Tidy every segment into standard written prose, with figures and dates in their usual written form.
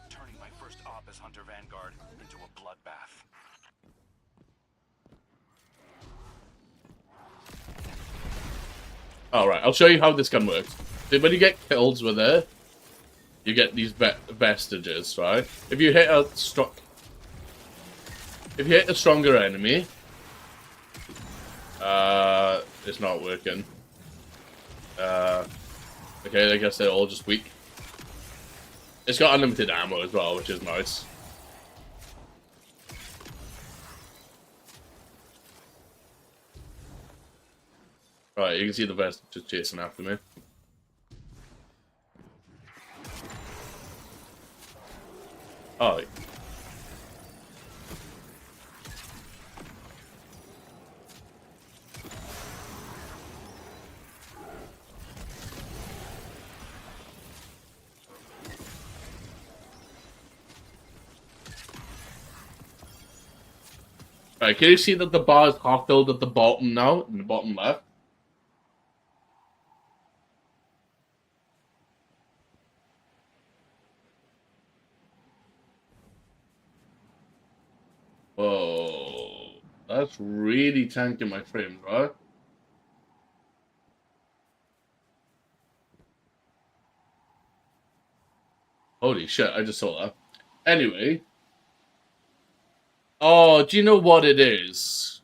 turning my first op as Hunter Vanguard into a bloodbath. Alright, I'll show you how this gun works. When you get kills with it, you get these vestiges, right? If you hit a stronger enemy, it's not working. Okay, I guess they're all just weak. It's got unlimited ammo as well, which is nice. Right, you can see the vest just chasing after me. Oh. Right, can you see that the bar is half filled at the bottom now, in the bottom left? Whoa, that's really tanking my frames, right? Holy shit, I just saw that. Anyway. Oh, do you know what it is?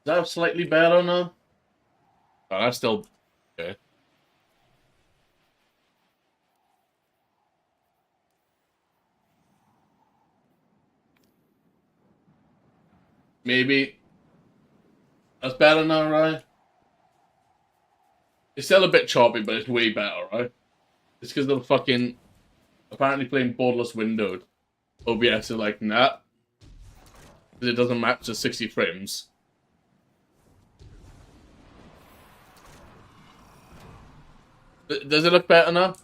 Is that slightly better now? Oh, that's still okay. Maybe. That's better now, right? It's still a bit choppy, but it's way better, right? It's because of the fucking... Apparently playing borderless windowed. OBS is like, nah. Because it doesn't match the 60 frames. Does it look better now?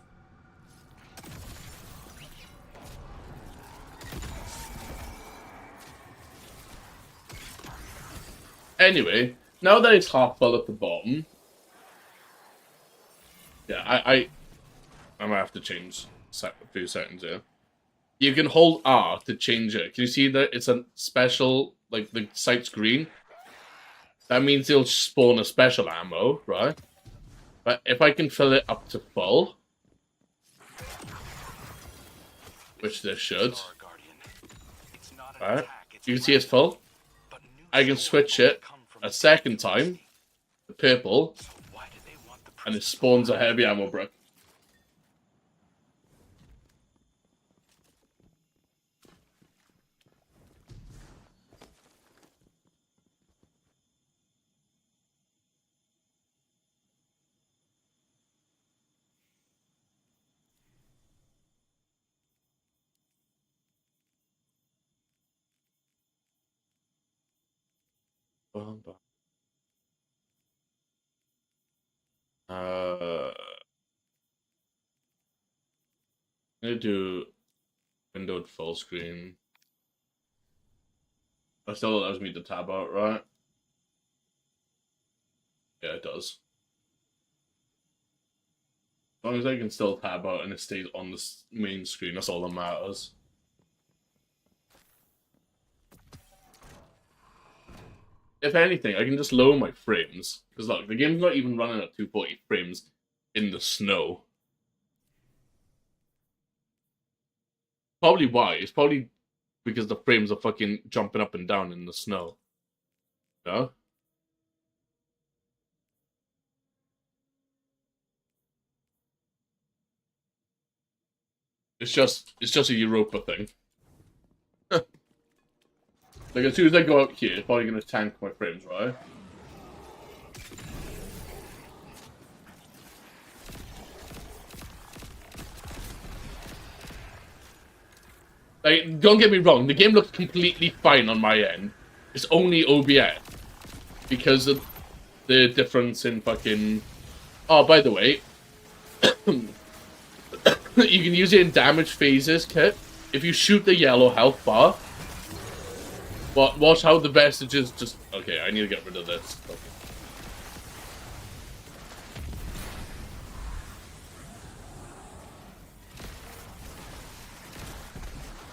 Anyway, now that it's half full at the bottom, yeah, I'm gonna have to change a few settings here. You can hold R to change it. Can you see that it's a special, like the sight's green? That means it'll spawn a special ammo, right? But if I can fill it up to full, which this should, right? You can see it's full. I can switch it a second time, to purple, and it spawns a heavy ammo brick. I'm gonna do windowed full screen. That still allows me to tab out, right? Yeah, it does. As long as I can still tab out and it stays on the main screen, that's all that matters. If anything, I can just lower my frames. Because look, the game's not even running at 240 frames in the snow. Probably why? It's probably because the frames are fucking jumping up and down in the snow. No? It's just a Europa thing. Like, as soon as I go out here, it's probably going to tank my frames, right? Like, don't get me wrong, the game looks completely fine on my end. It's only OBS. Because of the difference in fucking... Oh, by the way, You can use it in damage phases, Kit. If you shoot the yellow health bar, watch how the vestiges just... Okay, I need to get rid of this. Okay.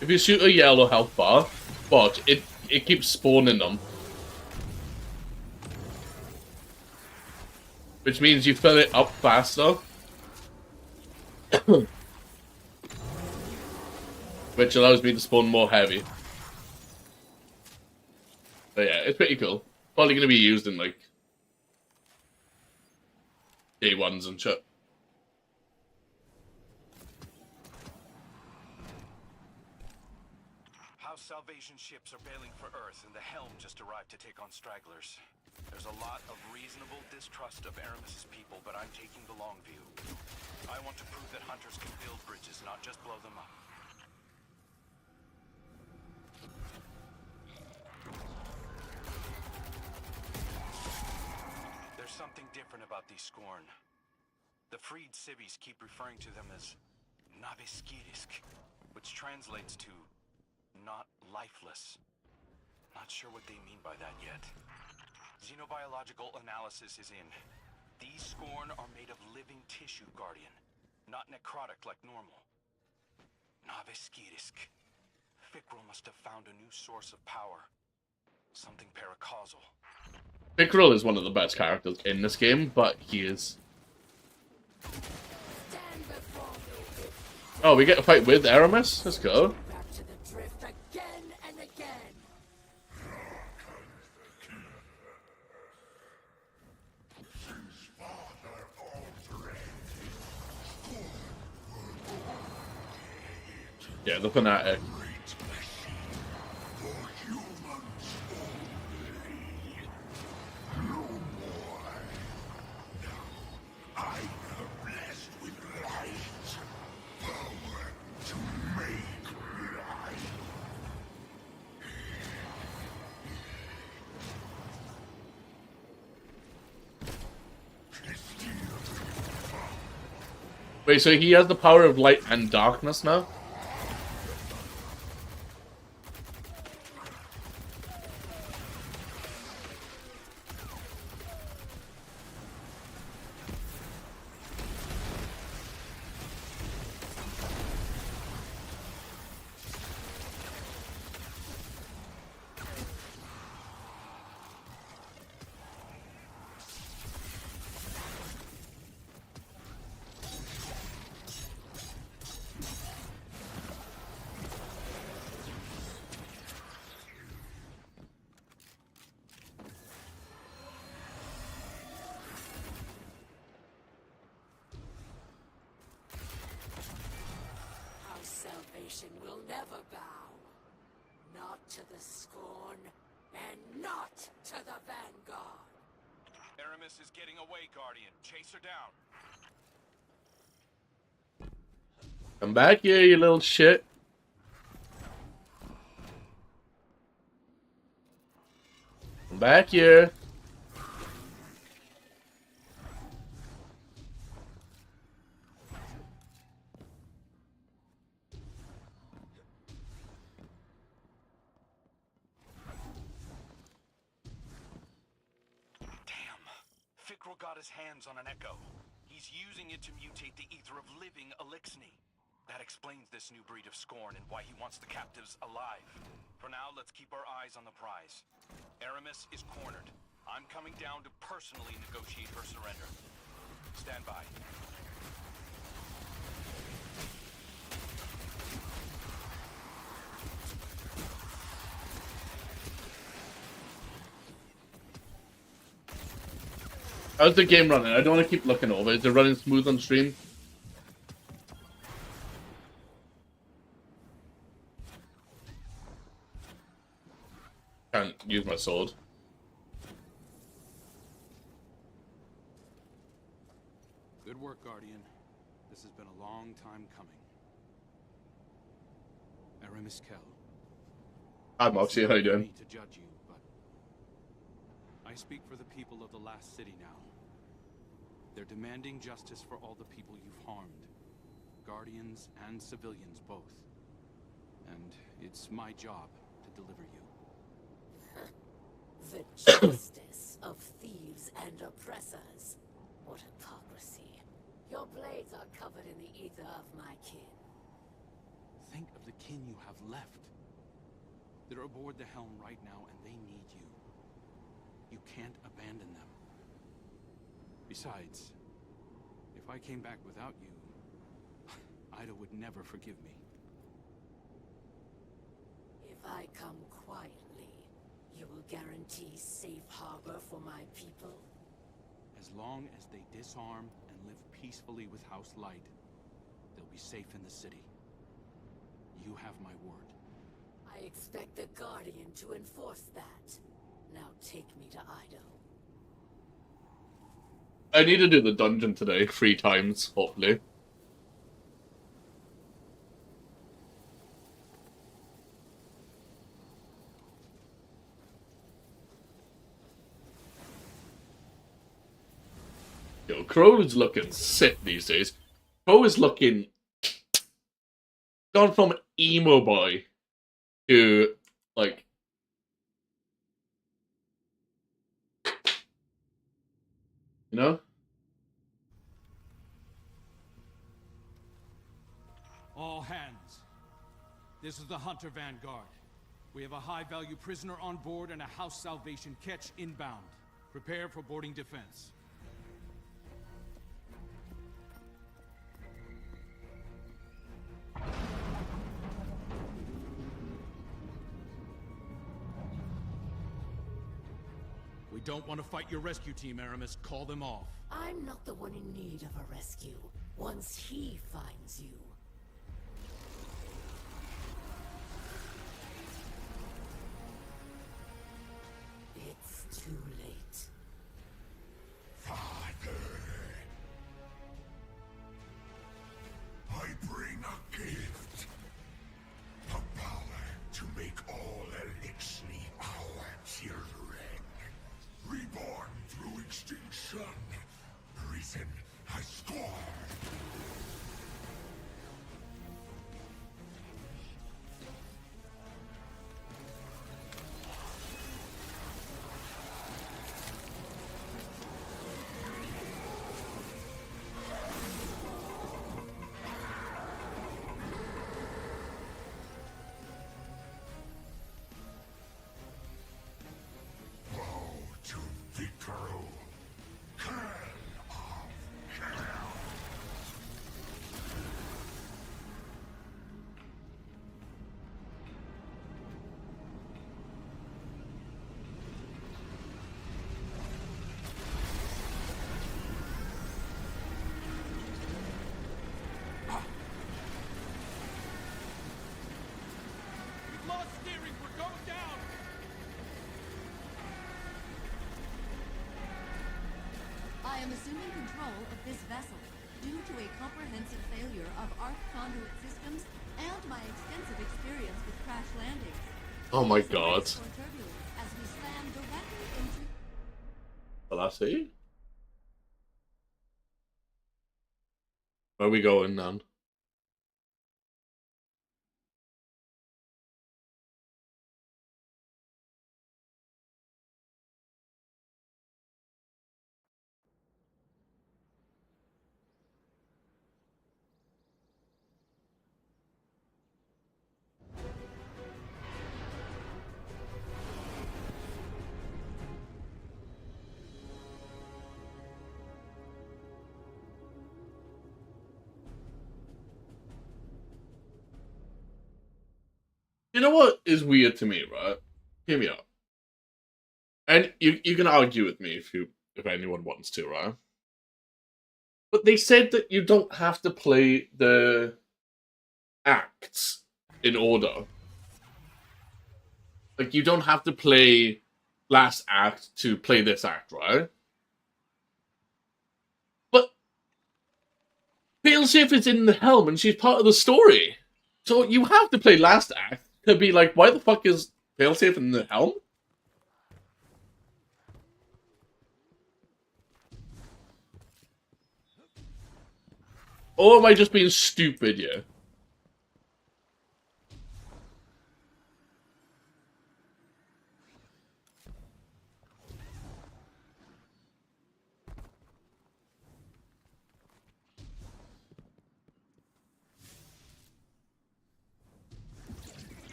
If you shoot a yellow health bar, watch, it keeps spawning them. Which means you fill it up faster. Which allows me to spawn more heavy. But yeah, it's pretty cool. Probably going to be used in, like, day ones and shit. House Salvation ships are bailing for Earth, and the Helm just arrived to take on stragglers. There's a lot of reasonable distrust of Aramis's people, but I'm taking the long view. I want to prove that hunters can build bridges, not just blow them up. There's something different about these Scorn. The freed civvies keep referring to them as Naviskirisk, which translates to not lifeless. Not sure what they mean by that yet. Xenobiological analysis is in. These Scorn are made of living tissue, Guardian. Not necrotic like normal. Naviskirisk. Fikrul must have found a new source of power. Something paracausal. Fikrul is one of the best characters in this game, but he is... Oh, we get a fight with Aramis? Let's go. Yeah, the fanatic. Wait, so he has the power of light and darkness now? Salvation will never bow. Not to the Scorn, and not to the Vanguard. Aramis is getting away, Guardian. Chase her down. Come back here, you little shit. Come back here. Got his hands on an echo. He's using it to mutate the ether of living Elixni. That explains this new breed of Scorn and why he wants the captives alive. For now, let's keep our eyes on the prize. Aramis is cornered. I'm coming down to personally negotiate her surrender. Stand by. How's the game running? I don't want to keep looking over. Is it running smooth on stream? Can't use my sword. Good work, Guardian. This has been a long time coming. Aramis Kell. Hi, Moxie. How you doing? To judge you, but I speak for the people of the last city now. They're demanding justice for all the people you've harmed. Guardians and civilians both. And it's my job to deliver you. The justice of thieves and oppressors. What hypocrisy. Your blades are covered in the ether of my kin. Think of the kin you have left. They're aboard the helm right now, and they need you. You can't abandon them. Besides, if I came back without you, Ida would never forgive me. If I come quietly, you will guarantee safe harbor for my people? As long as they disarm and live peacefully with House Light, they'll be safe in the city. You have my word. I expect the Guardian to enforce that. Now take me to Ido. I need to do the dungeon today 3 times, hopefully. Yo, Crow is looking sick these days. Crow is looking... gone from emo boy to, like... you know? All hands. This is the Hunter Vanguard. We have a high-value prisoner on board and a House Salvation catch inbound. Prepare for boarding defense. We don't want to fight your rescue team, Aramis. Call them off. I'm not the one in need of a rescue. Once he finds you. It's too late. Father, I bring a gift. The power to make all Elixir our children. Reborn through extinction. Risen as scorn. I am assuming control of this vessel due to a comprehensive failure of arc conduit systems and my extensive experience with crash landings. Oh my god. For turbulence as we slam directly into... Will I see? Where are we going then? You know what is weird to me, right? Hear me out. And you can argue with me if anyone wants to, right? But they said that you don't have to play the acts in order. Like, you don't have to play last act to play this act, right? But Failsafe is in the helm and she's part of the story. So you have to play last act to be like, why the fuck is Failsafe in the helm? Or am I just being stupid, yeah?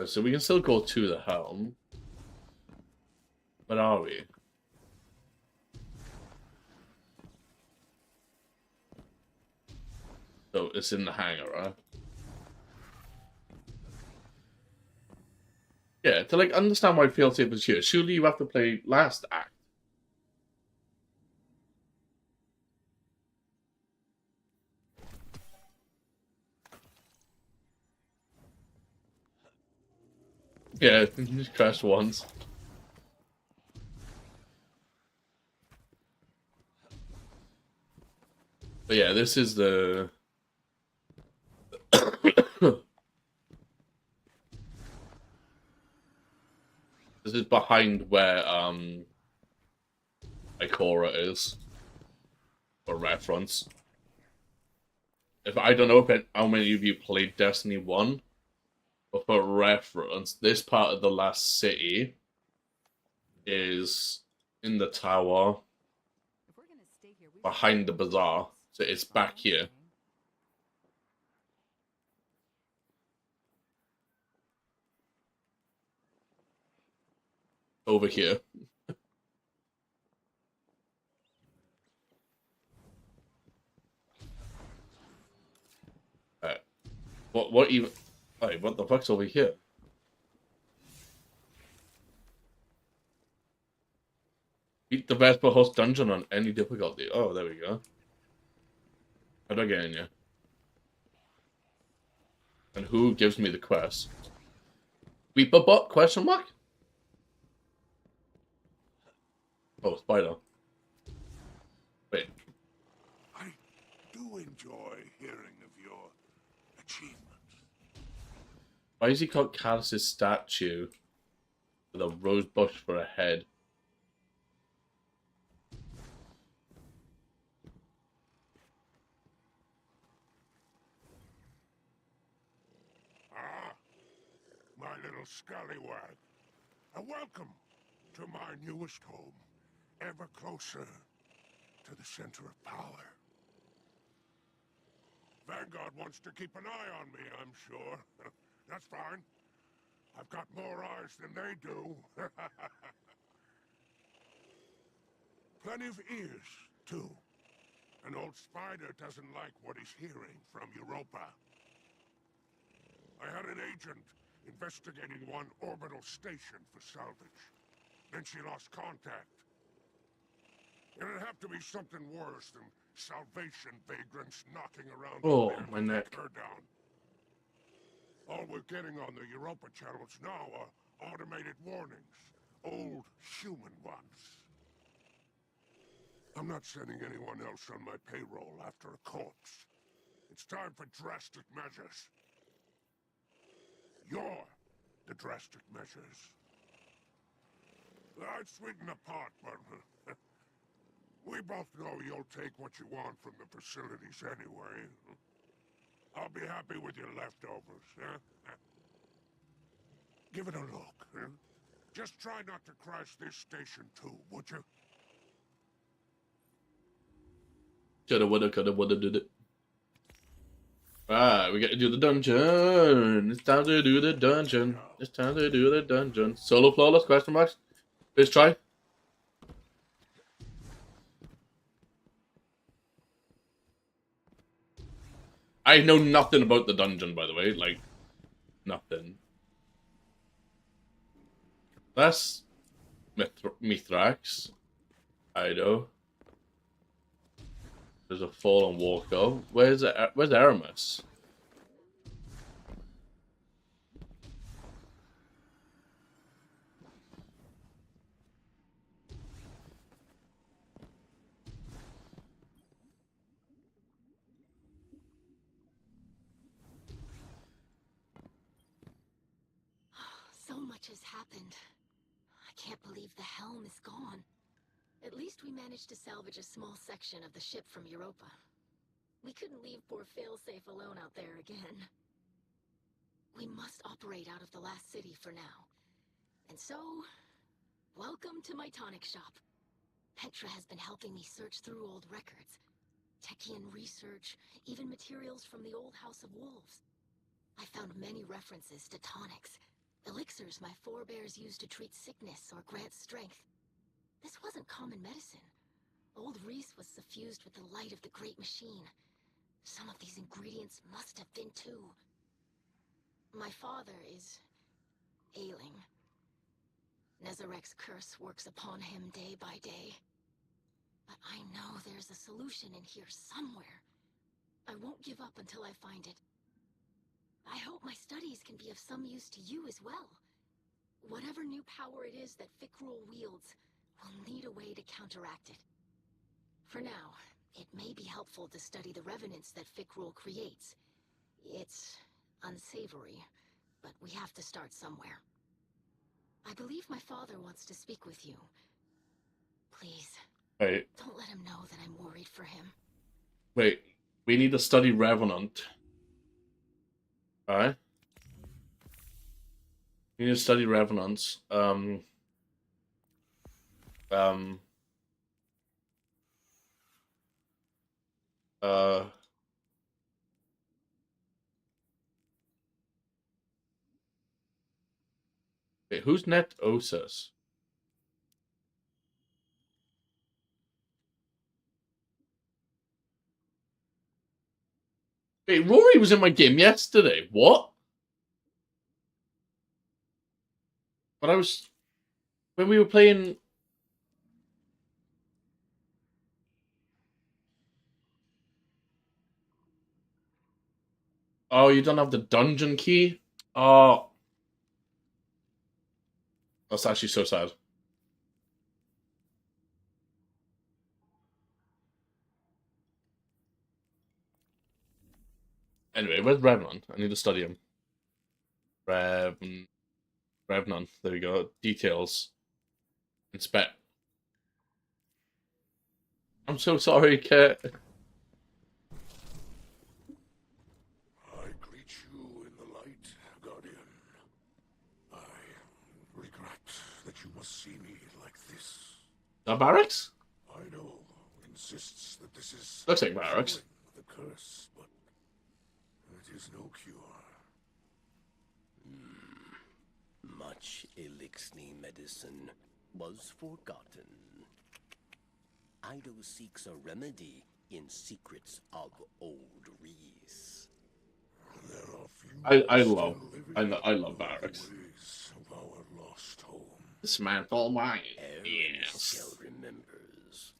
So we can still go to the helm. Where are we? So it's in the hangar, right? Yeah, to like understand why failsafe is here, surely you have to play last act. Yeah, just crashed once. But yeah, this is the... This is behind where, Ikora is. For reference. If I don't know how many of you played Destiny 1, but for reference, this part of the last city is in the tower behind the bazaar. So it's back here. Over here. What even... Wait, what the fuck's over here? Beat the Vesper host dungeon on any difficulty. Oh, there we go. How do I get in here? And who gives me the quest? Reaper bot? Question mark? Oh, spider. Wait. I do enjoy hearing of your achievements. Why is he called Callus's statue with a rose bush for a head? Ah, my little scallywag. A welcome to my newest home, ever closer to the center of power. Vanguard wants to keep an eye on me, I'm sure. That's fine. I've got more eyes than they do. Plenty of ears, too. An old spider doesn't like what he's hearing from Europa. I had an agent investigating one orbital station for salvage. Then she lost contact. It'd have to be something worse than salvation vagrants knocking around Oh, the my neck. her down. All we're getting on the Europa channels now are automated warnings. Old human ones. I'm not sending anyone else on my payroll after a corpse. It's time for drastic measures. You're the drastic measures. I'd sweeten the pot, but we both know you'll take what you want from the facilities anyway. I'll be happy with your leftovers, huh? Give it a look, huh? Just try not to crash this station too, would you? Coulda, woulda, did it. Right, we got to do the dungeon. It's time to do the dungeon. It's time to do the dungeon. Solo flawless? Question marks. First try. I know nothing about the dungeon, by the way. Like, nothing. That's Mithrax. Ido. There's a fallen walker. Where's Aramis? So much has happened. I can't believe the helm is gone. At least we managed to salvage a small section of the ship from Europa. We couldn't leave poor Failsafe alone out there again. We must operate out of the last city for now. And so, welcome to my tonic shop. Petra has been helping me search through old records. Techian research, even materials from the old House of Wolves. I found many references to tonics, elixirs my forebears used to treat sickness or grant strength. This wasn't common medicine. Old Reese was suffused with the light of the Great Machine. Some of these ingredients must have been too. My father is ailing. Nezarek's curse works upon him day by day. But I know there's a solution in here somewhere. I won't give up until I find it. I hope my studies can be of some use to you as well. Whatever new power it is that Fikrul wields, we'll need a way to counteract it. For now, it may be helpful to study the revenants that Fikrul creates. It's unsavory, but we have to start somewhere. I believe my father wants to speak with you. Please, Wait, don't let him know that I'm worried for him. wait. We need to study Revenant. Alright? We need to study Revenants. Wait, who's Net Osus? Wait, Rory was in my game yesterday. What? But I was... When we were playing... Oh, you don't have the dungeon key? Oh. That's actually so sad. Anyway, where's Revenant? I need to study him. Revenant. There we go. Details. Inspect. I'm so sorry, Kurt. I greet you in the light, Guardian. I regret that you must see me like this. That barracks? Ido insists that this is Looks like barracks. the curse, but it is no cure. Much Elixni medicine was forgotten. Ido seeks a remedy in secrets of old Reese. There are few I still love living love barracks. the ways of our lost home. Dismantle mine. Aaron Yes. still remembers.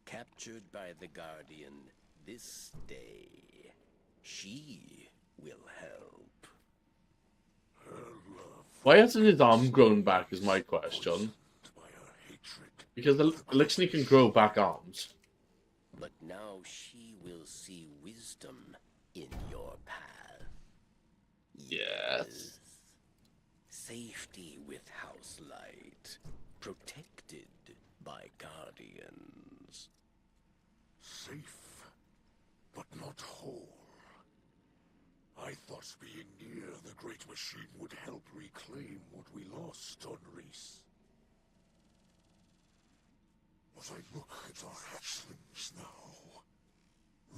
Captured by the Guardian this day, she will help. Her love Why hasn't his arm grown back is my question. by her hatred. Because the Elixni can grow back arms. But now she will see wisdom in your path. Yes. Safety with house light, protected by guardians. Safe, but not whole. I thought being near the Great Machine would help reclaim what we lost on Reese. But I look at our hatchlings now,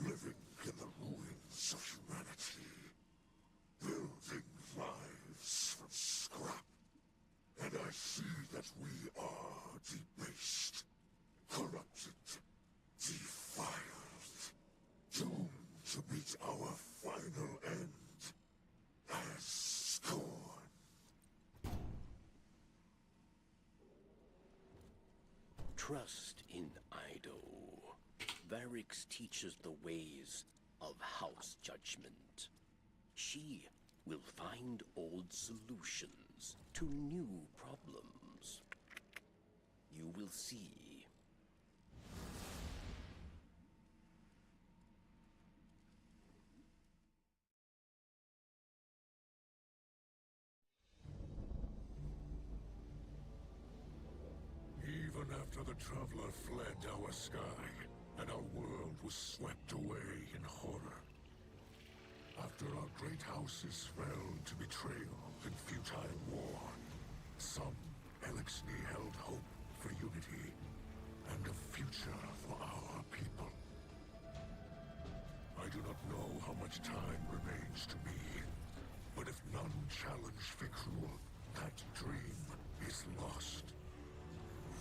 living in the ruins of humanity, building lives from scrap, and I see that we are debased, corrupted, defiled, doomed to meet our final end as scorn. Trust in Ido. Varix teaches the ways of house judgment. She will find old solutions to new problems. You will see. Even after the The traveler fled our sky, and our world was swept away in horror. After our great houses fell to betrayal and futile war, some Elixni held hope for unity and a future for our people. I do not know how much time remains to me, but if none challenge Fikrul, that dream is lost.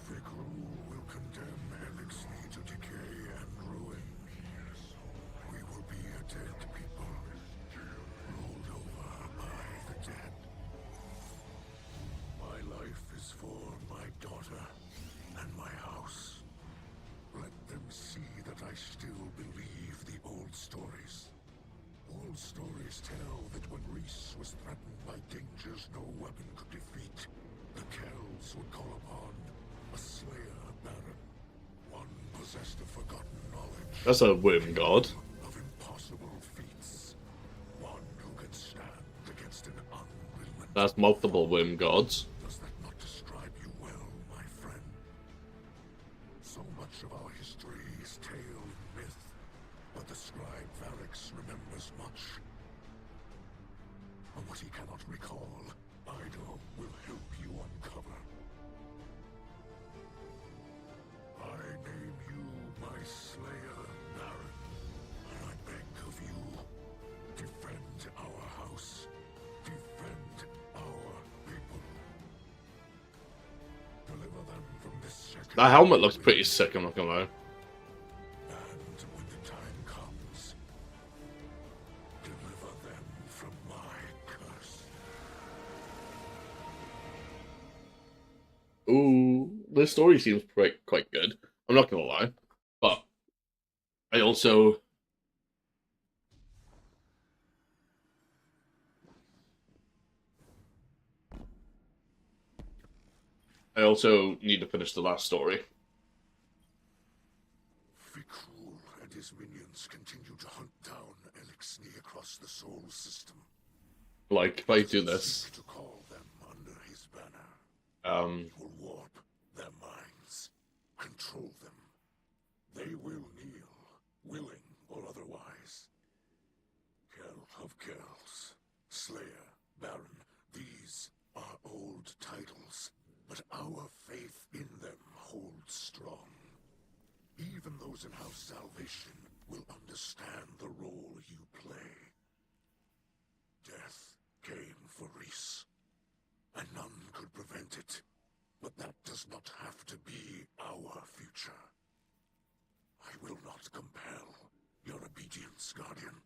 Fikrul will condemn Elixni to decay and ruin. We will be a dead people, ruled over by the dead. My life is for my daughter and my house. Let them see that I still believe the old stories. Old stories tell that when Reese was threatened by dangers no weapon could defeat, the Kells would call upon a Slayer Baron, one possessed of forgotten knowledge. That's a worm god. Of impossible feats, one who can stand against an unrelenting. That's multiple worm gods. Does that not describe you well, my friend? So much of our history is tale and myth, but the scribe Varix remembers much. And what he cannot recall, Ido will help you uncover. I name you my Slayer Baron, and I beg of you, defend our house, defend our people. Deliver them from this second. That helmet looks pretty sick, I'm not gonna lie. And when the time comes, deliver them from my curse. Ooh, the story seems quite good. I'm not gonna lie, but I also need to finish the last story. Fikrul and his minions continue to hunt down Elixni across the soul system. Like, if I do this, To call them under his banner. um, He will warp their minds, control them. They will kneel, willing or otherwise. Kell of Kells, Slayer, Baron, these are old titles, but our faith in them holds strong. Even those in House Salvation will understand the role you play. Death came for Reese, and none could prevent it. But that does not have to be our future. I will not compel your obedience, Guardian.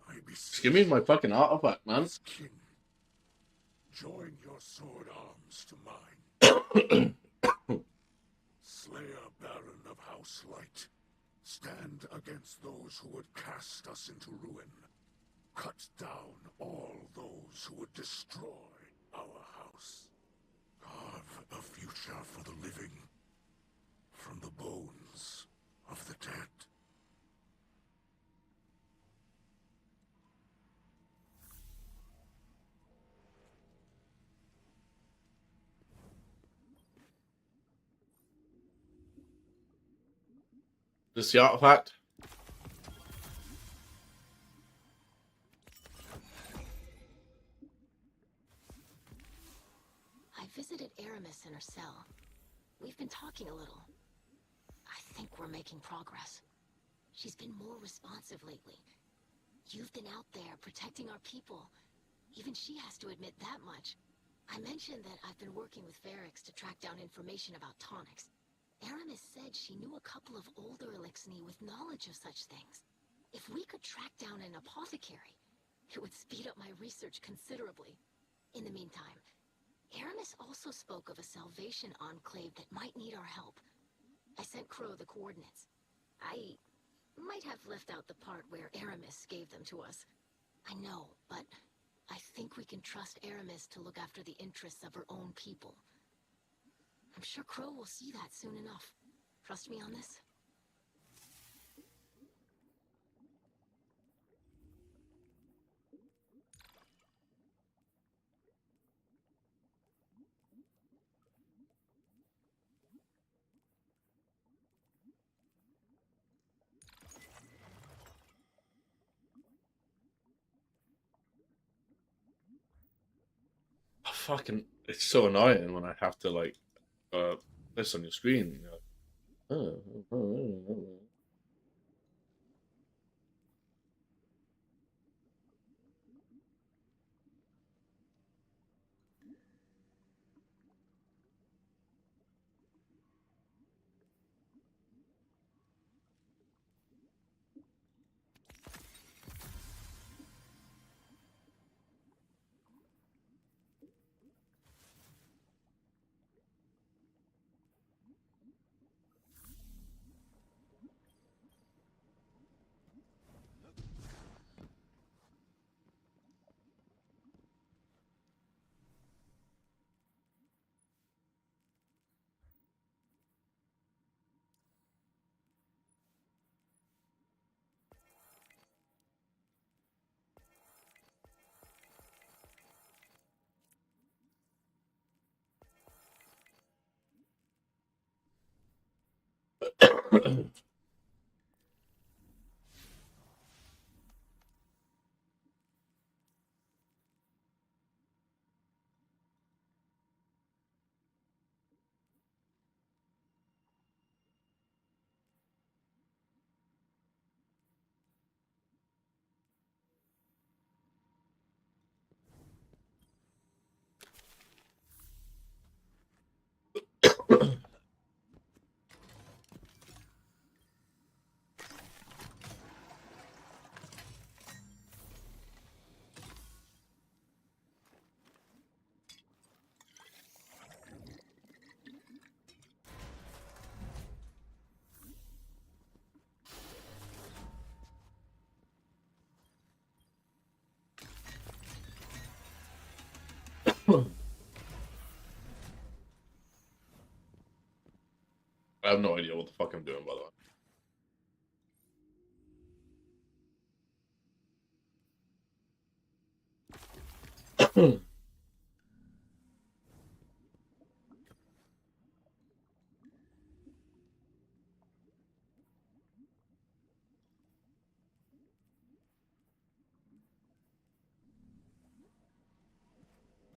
I beseech just give me my fucking artifact, man. as kin. Join your sword arms to mine. Slayer Baron of House Light, stand against those who would cast us into ruin. Cut down all those who would destroy our house. Carve a future for the living from the bones of the dead. This the artifact. I visited Aramis in her cell. We've been talking a little. I think we're making progress. She's been more responsive lately. You've been out there protecting our people. Even she has to admit that much. I mentioned that I've been working with Varix to track down information about tonics. Aramis said she knew a couple of older Elixni with knowledge of such things. If we could track down an apothecary, it would speed up my research considerably. In the meantime, Aramis also spoke of a Salvation enclave that might need our help. I sent Crow the coordinates. I might have left out the part where Aramis gave them to us. I know, but I think we can trust Aramis to look after the interests of her own people. I'm sure Crow will see that soon enough. Trust me on this? fucking, it's so annoying when I have to like this on your screen. You're like, oh. I have no idea what the fuck I'm doing, by the way.